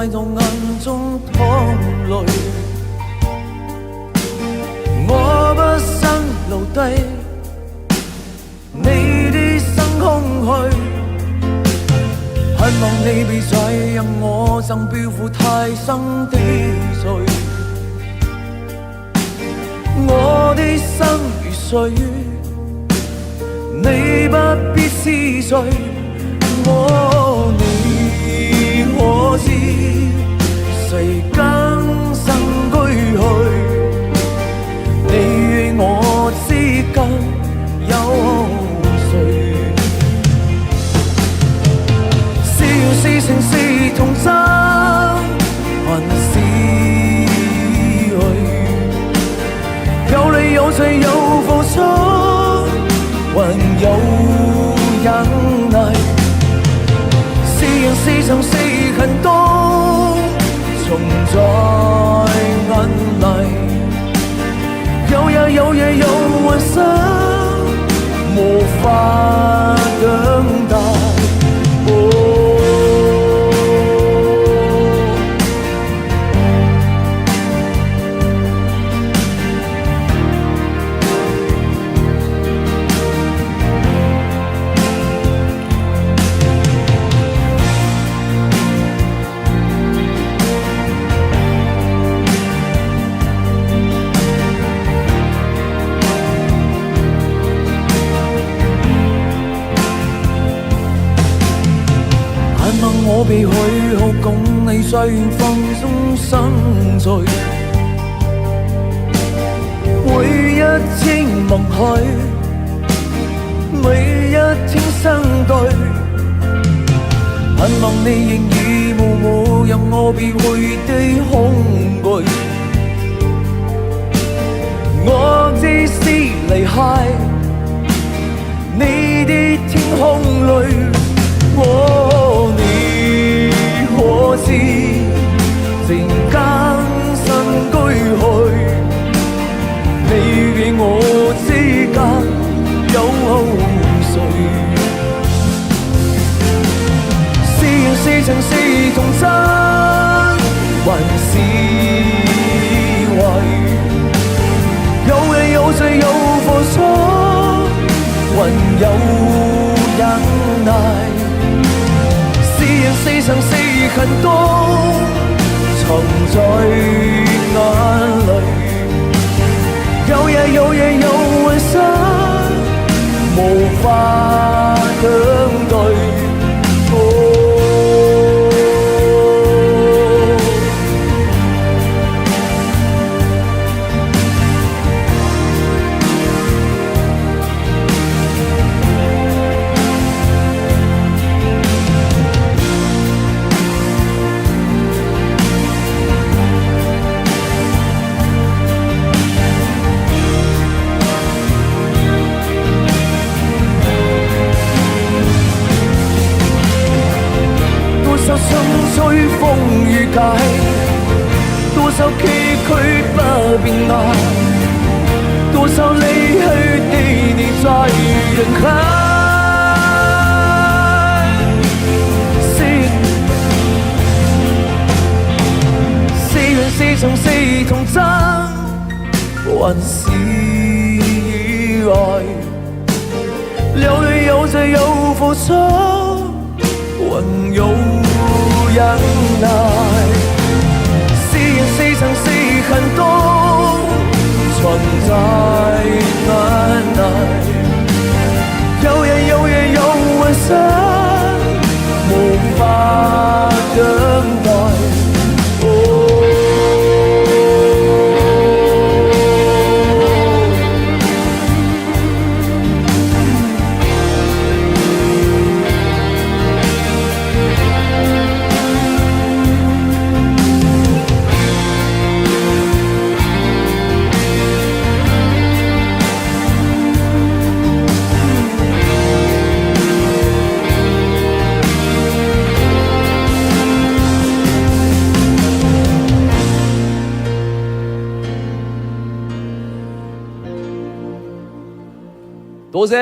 態度眼中淌淚。我不想留低你的心空虛，盼望你別再讓我曾漂浮太深的罪。我的心如水，你不必思緒。你可知誰更新居去？你與我之間有誰？是緣是情是童真，還是淚？有淚有罪有付出，還有忍耐。是人是情是很多，藏在眼淚。有日有夜有幻想，無法等待。我被許好共你在遠方中相聚，每一天望去，每一天相對，盼望你仍然無無讓我別會的恐懼。我只是離開你的天空裏。可知情更新居去？你與我之間有誰？是緣是情是童真，還是淚？有日有罪有付出，還有忍耐。是人是情是很多，藏在眼淚。有日有夜有幻想，無法等待。吹風雨界，多少崎嶇不變愛，多少離去的你在人海。是緣是情是童真，還是愛？有淚有罪有付出，還有忍耐。是緣是情是很多，藏在眼內。有日有夜有幻想，無法等待。多謝。